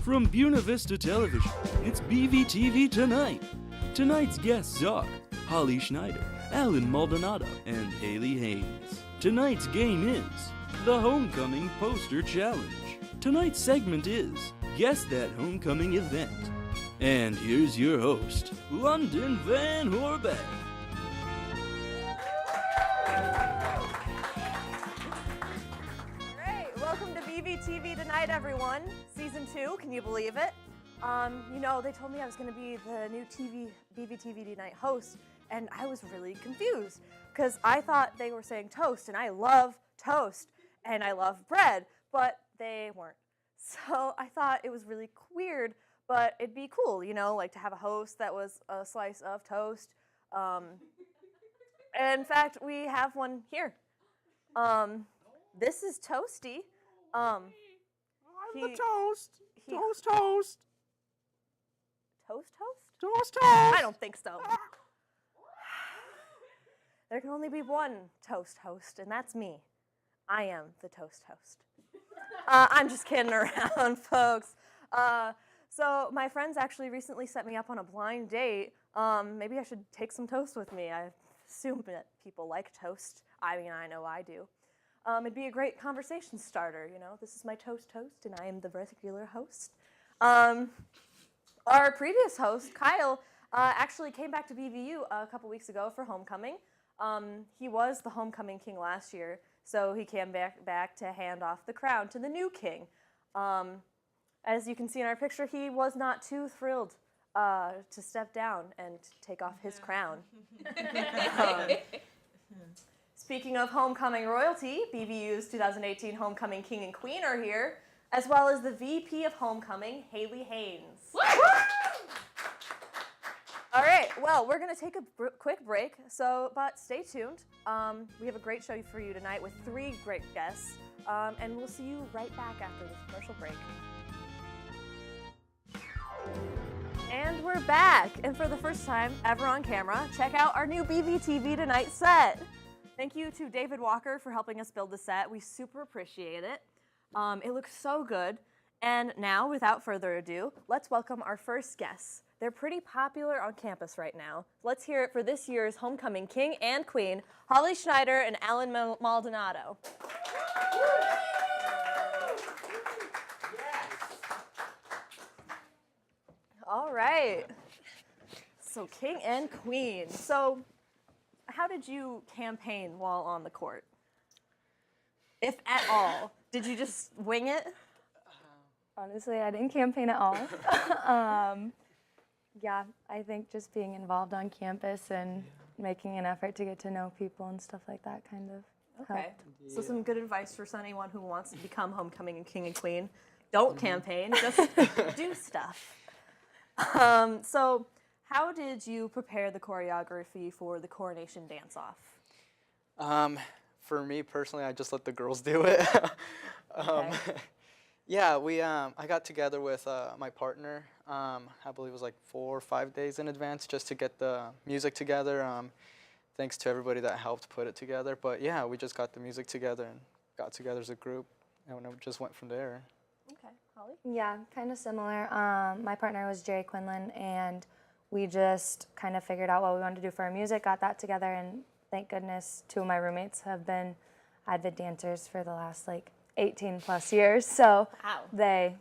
From Buena Vista Television, it's BVTV Tonight. Tonight's guests are Holly Schneider, Alan Maldonado, and Hayley Haines. Tonight's game is the Homecoming Poster Challenge. Tonight's segment is Guess That Homecoming Event. And here's your host, London VanHorbeck. Great, welcome to BVTV Tonight, everyone. Season 2, can you believe it? They told me I was going to be the new BVTV Tonight host, and I was really confused because I thought they were saying toast, and I love toast, and I love bread, but they weren't. So I thought it was really weird, but it'd be cool, like to have a host that was a slice of toast. And in fact, we have one here. This is Toasty. I'm the toast. Toast. Toast? Toast. I don't think so. There can only be one toast host, and that's me. I am the toast host. I'm just kidding around, folks. So my friends actually recently set me up on a blind date. Maybe I should take some toast with me. I assume that people like toast. I mean, I know I do. It'd be a great conversation starter, This is my toast, and I am the regular host. Our previous host, Kyle, actually came back to BVU a couple weeks ago for homecoming. He was the homecoming king last year, so he came back to hand off the crown to the new king. As you can see in our picture, he was not too thrilled to step down and take off his crown. Speaking of homecoming royalty, BVU's 2018 Homecoming King and Queen are here, as well as the VP of Homecoming, Hayley Haines. All right, well, we're going to take a quick break, but stay tuned. We have a great show for you tonight with 3 great guests, and we'll see you right back after this commercial break. And we're back, and for the first time ever on camera, check out our new BVTV Tonight set. Thank you to David Walker for helping us build the set. We super appreciate it. It looks so good. And now, without further ado, let's welcome our first guests. They're pretty popular on campus right now. Let's hear it for this year's Homecoming King and Queen, Holly Schneider and Alan Maldonado. All right. So King and Queen. So how did you campaign while on the court? If at all. Did you just wing it? Honestly, I didn't campaign at all. Yeah, I think just being involved on campus and making an effort to get to know people and stuff like that kind of Okay. helped. So some good advice for anyone who wants to become homecoming and king and queen. Don't campaign, just do stuff. So how did you prepare the choreography for the coronation dance-off? For me personally, I just let the girls do it. Okay. Yeah, I got together with my partner, I believe it was like 4 or 5 days in advance just to get the music together. Thanks to everybody that helped put it together. But yeah, we just got the music together and got together as a group, and it just went from there. Okay, Holly? Yeah, kind of similar. My partner was Jerry Quinlan, and we just kind of figured out what we wanted to do for our music, got that together, and thank goodness 2 of my roommates have been avid dancers for the last 18 plus years, so Wow. they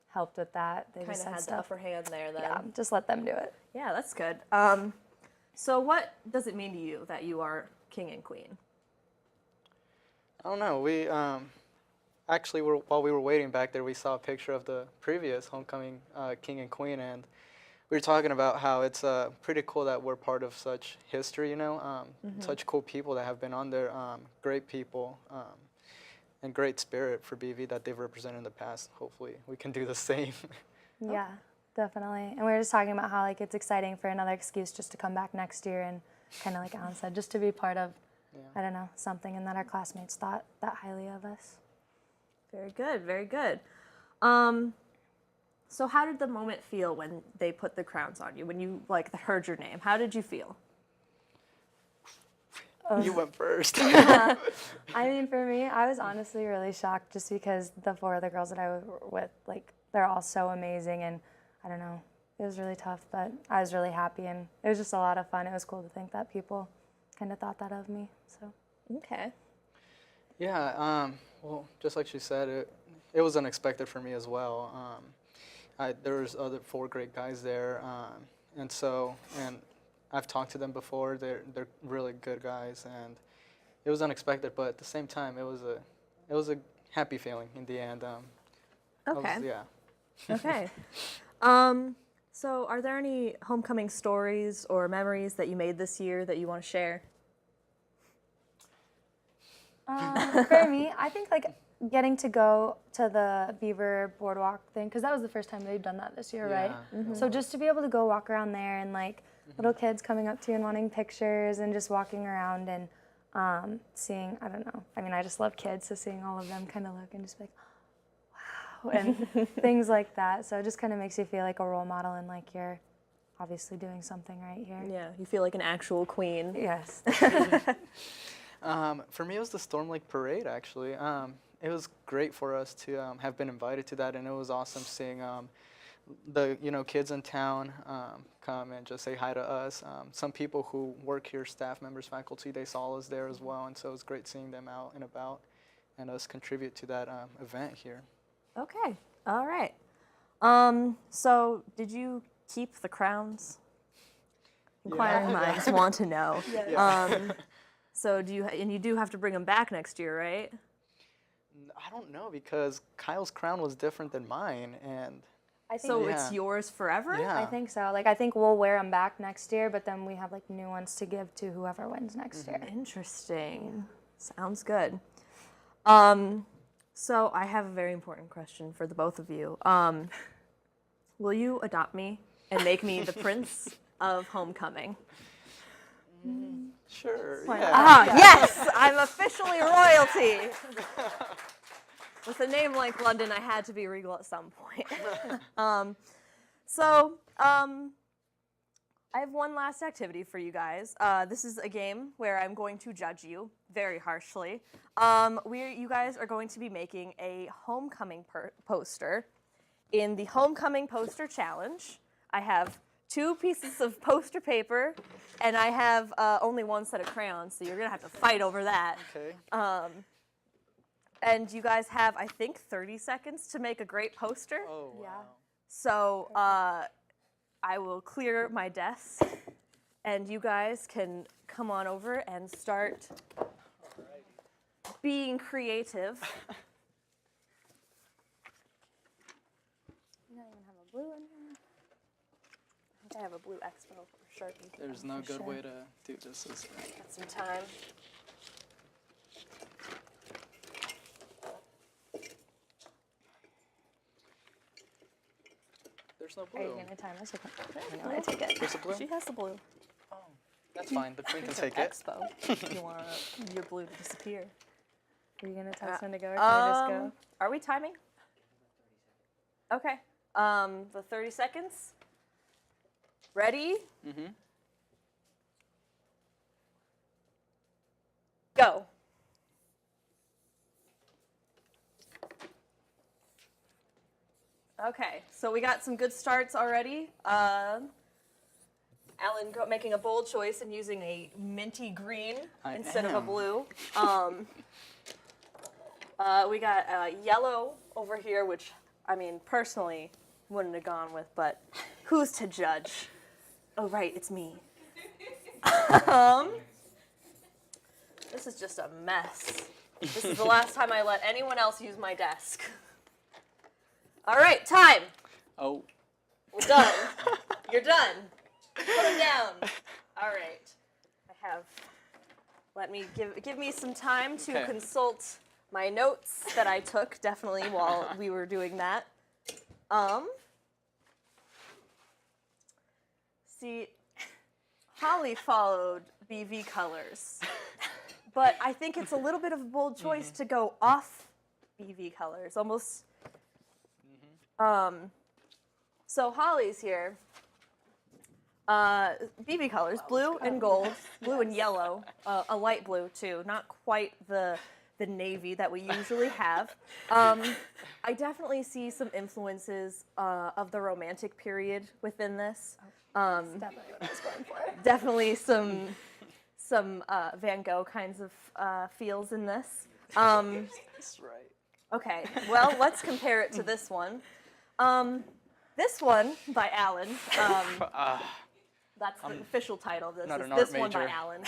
helped with that. They Kind just of said had the stuff. upper hand there then. Yeah, just let them do it. Yeah, that's good. So what does it mean to you that you are king and queen? I don't know, we actually, while we were waiting back there, we saw a picture of the previous homecoming king and queen, and we were talking about how it's pretty cool that we're part of such history, such cool people that have been on there, great people, and great spirit for BV that they've represented in the past. Hopefully we can do the same. Yeah, definitely. And we were just talking about how it's exciting for another excuse just to come back next year and kind of like Alan said, just to be part of, I don't know, something, and that our classmates thought that highly of us. Very good, very good. So how did the moment feel when they put the crowns on you, when you heard your name? How did you feel? You went first. I mean, for me, I was honestly really shocked just because the 4 other girls that I was with, they're all so amazing, and I don't know, it was really tough, but I was really happy, and it was just a lot of fun. It was cool to think that people kind of thought that of me. So. Okay. Yeah, well, just like she said, it was unexpected for me as well. There was other 4 great guys there, and I've talked to them before. They're really good guys, and it was unexpected, but at the same time, it was a happy feeling in the end. Okay. Yeah. Okay. So are there any homecoming stories or memories that you made this year that you want to share? For me, I think like getting to go to the Beaver Boardwalk thing, because that was the first time they've done that this year, right? Mm-hmm. So just to be able to go walk around there and like little kids coming up to you and wanting pictures and just walking around and seeing, I don't know. I mean, I just love kids, so seeing all of them kind of look and just be like, wow, and things like that. So it just kind of makes you feel like a role model and like you're obviously doing something right here. Yeah, you feel like an actual queen. Yes. For me, it was the Storm Lake Parade, actually. It was great for us to have been invited to that, and it was awesome seeing the kids in town come and just say hi to us. Some people who work here, staff members, faculty, they saw us there as well, and so it was great seeing them out and about and us contribute to that event here. Okay. All right. So did you keep the crowns? Inquiring minds want to know. Yeah. So you do have to bring them back next year, right? I don't know, because Kyle's crown was different than mine, and I think So it's yours forever? Yeah. I think so. Like, I think we'll wear them back next year, but then we have like new ones to give to whoever wins next year. Interesting. Sounds good. So I have a very important question for the both of you. Will you adopt me and make me the prince of homecoming? sure, Why yeah. Ah, yes! I'm officially royalty! With a name like London, I had to be regal at some point. I have one last activity for you guys. This is a game where I'm going to judge you very harshly. You guys are going to be making a homecoming poster. In the Homecoming Poster Challenge, I have 2 pieces of poster paper, and I have only 1 set of crayons, so you're going to have to fight over that. Okay. And you guys have, I think, 30 seconds to make a great poster. Oh, wow. Yeah. So I will clear my desk, and you guys can come on over and start being creative. You don't even have a blue in here? I think I have a blue Expo or Sharpie. There's no good way to do this. Got some time. There's no Are you blue. going to time us? No, I take it. There's a blue? She has the blue. Oh, that's fine. The queen can It's take an it. Expo. You want your blue to disappear. Are you going to tell us when to go, or can we just go? Are we timing? Okay. The 30 seconds. Ready? Mm-hmm. Go. Okay, so we got some good starts already. Alan making a bold choice and using a minty green instead of a blue. We got yellow over here, which, I mean, personally wouldn't have gone with, but who's to judge? Oh, right, it's me. This is just a mess. This is the last time I let anyone else use my desk. All right, time. Oh. We're done. You're done. Put them down. All right. Let me give me some time to consult my notes that I took definitely while we were doing that. See, Holly followed BV colors, but I think it's a little bit of a bold choice to go off BV colors, almost. So Holly's here. BB colors, blue and gold, blue and yellow, a light blue too. Not quite the the navy that we usually have. I definitely see some influences of the Romantic period within this. Definitely what I was going for. Definitely some Van Gogh kinds of feels in this. That's right. Okay, well, let's compare it to this one. This one by Alan. That's the official title of this. Not Is an art this one by major. Alan.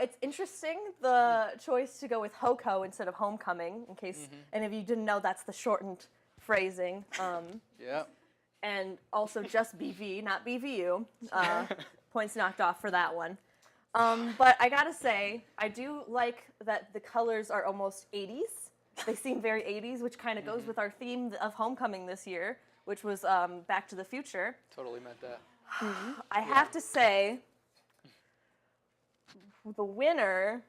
It's interesting the choice to go with HOCO instead of homecoming. In case any of you didn't know, that's the shortened phrasing. Yeah. And also just BV, not BVU. Points knocked off for that one. But I gotta say, I do like that the colors are almost 80s. They seem very 80s, which kind of goes with our theme of homecoming this year, which was Back to the Future. Totally meant that. I have to say, the winner,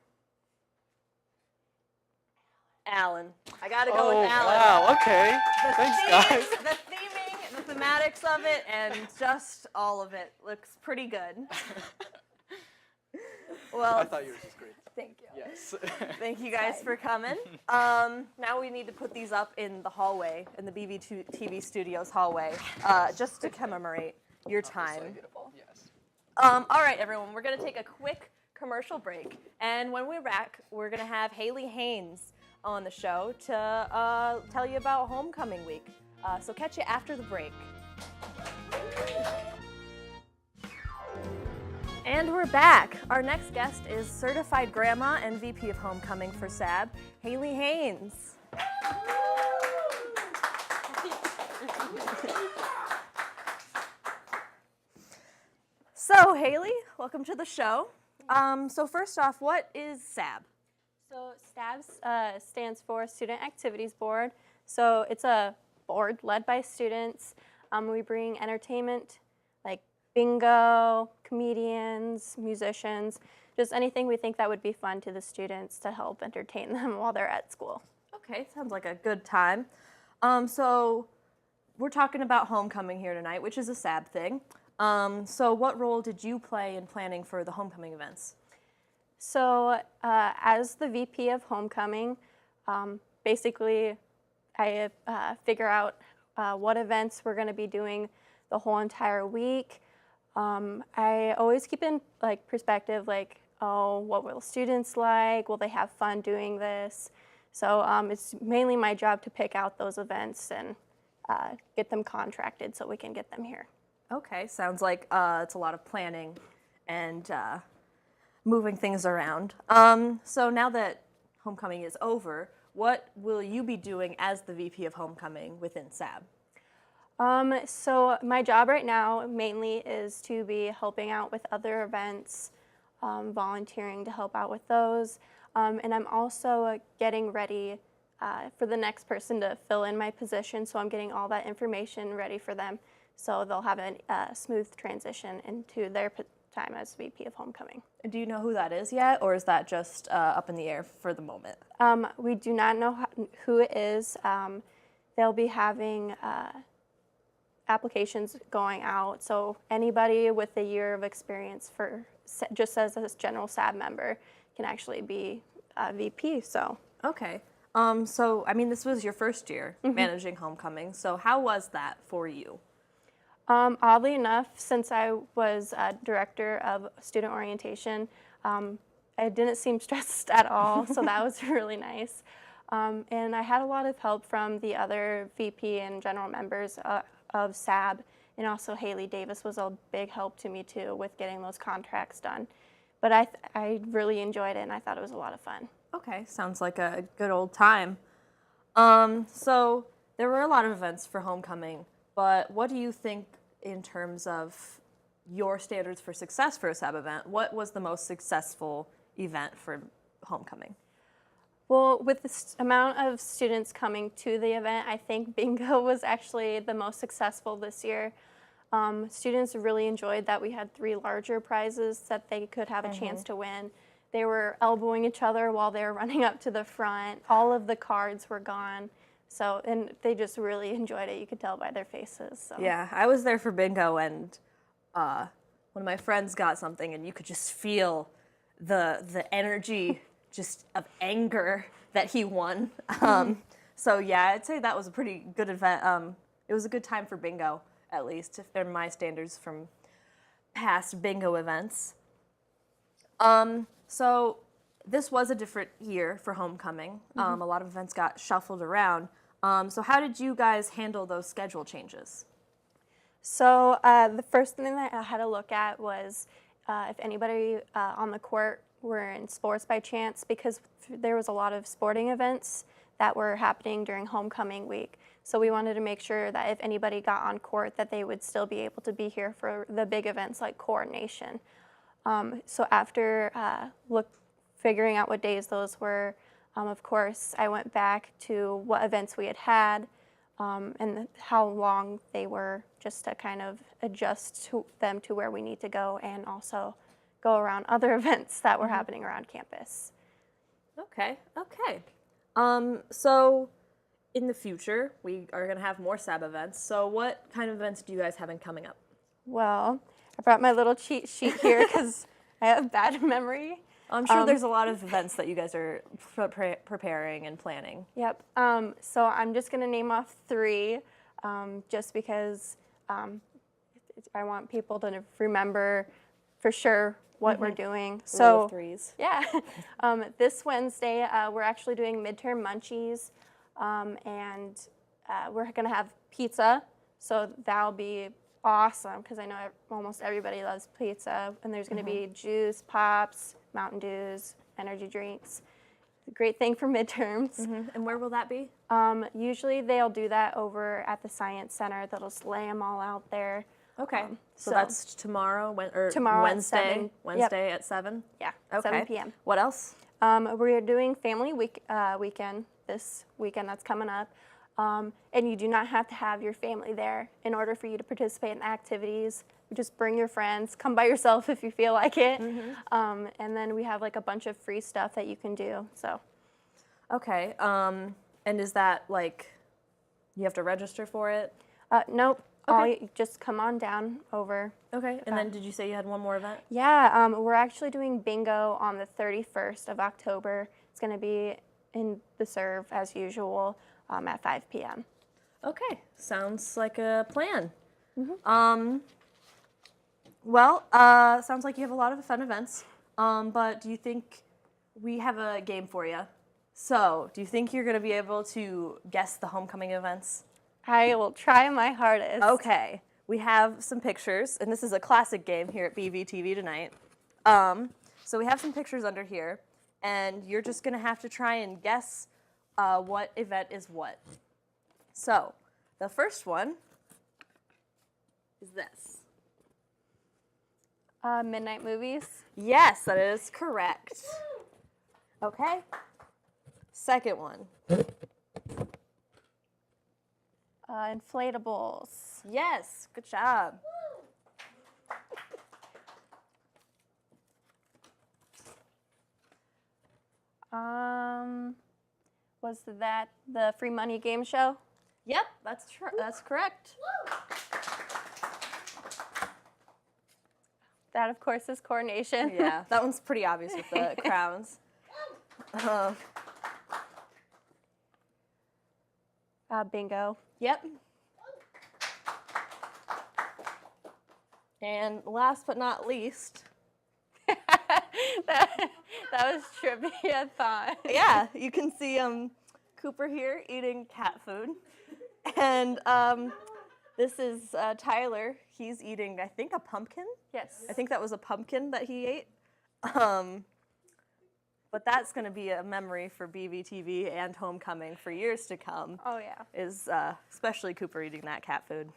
Alan. I gotta go with Alan. Wow, okay. Thanks, guys. The theming, the thematics of it, and just all of it looks pretty good. Well, I thought yours was great. Thank you. Yes. thank you guys for coming. Now we need to put these up in the hallway, in the BVTV Studios hallway, just to commemorate your time. Beautiful. Yes. All right, everyone, we're going to take a quick commercial break. And when we're back, we're going to have Hayley Haines on the show to tell you about homecoming week. So catch you after the break. And we're back. Our next guest is certified grandma and VP of homecoming for SAB, Hayley Haines. So, Hayley, welcome to the show. So first off, what is SAB? So STABS stands for Student Activities Board. So it's a board led by students. We bring entertainment like bingo, comedians, musicians, just anything we think that would be fun to the students to help entertain them while they're at school. Okay, sounds like a good time. So we're talking about homecoming here tonight, which is a SAB thing. So what role did you play in planning for the homecoming events? So as the VP of homecoming, basically I figure out what events we're going to be doing the whole entire week. I always keep in perspective, what will students like? Will they have fun doing this? So it's mainly my job to pick out those events and get them contracted so we can get them here. Okay, sounds like it's a lot of planning and moving things around. So now that homecoming is over, what will you be doing as the VP of homecoming within SAB? So my job right now mainly is to be helping out with other events, volunteering to help out with those, and I'm also getting ready for the next person to fill in my position, so I'm getting all that information ready for them so they'll have a smooth transition into their time as VP of homecoming. Do you know who that is yet, or is that just up in the air for the moment? We do not know who it is. They'll be having applications going out, so anybody with a year of experience for just as a general SAB member can actually be a VP. So okay. So I mean, this was your first year managing homecoming. So how was that for you? Oddly enough, since I was director of student orientation, I didn't seem stressed at all, so that was really nice. And I had a lot of help from the other VP and general members of SAB, and also Haley Davis was a big help to me too with getting those contracts done. But I really enjoyed it, and I thought it was a lot of fun. Okay, sounds like a good old time. So there were a lot of events for homecoming, but what do you think in terms of your standards for success for a SAB event? What was the most successful event for homecoming? Well, with the amount of students coming to the event, I think bingo was actually the most successful this year. Students really enjoyed that we had 3 larger prizes that they could have a chance to win. They were elbowing each other while they were running up to the front. All of the cards were gone. So, and they just really enjoyed it. You could tell by their faces. So. Yeah, I was there for bingo, and one of my friends got something, and you could just feel the energy just of anger that he won. So yeah, I'd say that was a pretty good event. It was a good time for bingo, at least, if they're my standards from past bingo events. So this was a different year for homecoming. A lot of events got shuffled around. So how did you guys handle those schedule changes? So the first thing that I had to look at was if anybody on the court were in sports by chance, because there was a lot of sporting events that were happening during homecoming week. So we wanted to make sure that if anybody got on court, that they would still be able to be here for the big events like coordination. So after figuring out what days those were, of course, I went back to what events we had and how long they were, just to kind of adjust them to where we need to go, and also go around other events that were happening around campus. Okay. So in the future, we are going to have more SAB events. So what kind of events do you guys have coming up? Well, I brought my little cheat sheet here because I have bad memory. I'm sure there's a lot of events that you guys are preparing and planning. Yep. So I'm just going to name off 3 just because I want people to remember for sure what we're doing. Rule of threes. Yeah. This Wednesday, we're actually doing Midterm Munchies, and we're going to have pizza. So that'll be awesome because I know almost everybody loves pizza. And there's going to be juice, pops, Mountain Dews, energy drinks. Great thing for midterms. And where will that be? Usually they'll do that over at the Science Center. They'll just lay them all out there. Okay. So that's tomorrow, tomorrow Wednesday. at 7. Wednesday at 7? Yeah, Okay. 7 p.m. What else? We're doing family weekend this weekend that's coming up. And you do not have to have your family there in order for you to participate in activities. Just bring your friends. Come by yourself if you feel like it. And then we have like a bunch of free stuff that you can do. So. Okay. And is that like you have to register for it? Nope. Okay. Just come on down over. Okay. And then did you say you had one more event? Yeah. We're actually doing bingo on the 31st of October. It's going to be in the Serve as usual at 5 p.m. Okay. Sounds like a plan. Sounds like you have a lot of fun events. But do you think we have a game for you? So, do you think you're going to be able to guess the homecoming events? I will try my hardest. Okay. We have some pictures, and this is a classic game here at BVTV Tonight. So we have some pictures under here, and you're just going to have to try and guess what event is what. So, the first one is this. Midnight movies. Yes, that is correct. Okay. Second one. Inflatables. Yes, good job. Was that the free money game show? Yep, that's correct. That, of course, is coordination. Yeah, that one's pretty obvious with the crowns. Bingo. Yep. And last but not least. that was trivia-thon. Yeah, you can see Cooper here eating cat food. And this is Tyler. He's eating, I think, a pumpkin. Yes. I think that was a pumpkin that he ate. But that's going to be a memory for BVTV and homecoming for years to come. Oh, yeah. Is especially Cooper eating that cat food.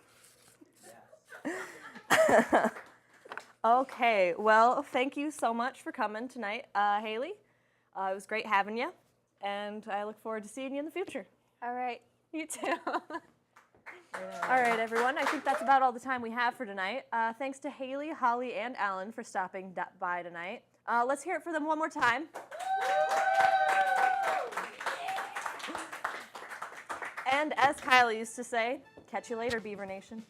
Okay, well, thank you so much for coming tonight, Hayley. It was great having you, and I look forward to seeing you in the future. All right. You too. All right, everyone. I think that's about all the time we have for tonight. Thanks to Hayley, Holly, and Alan for stopping by tonight. Let's hear it for them one more time. And as Kylie used to say, catch you later, Beaver Nation.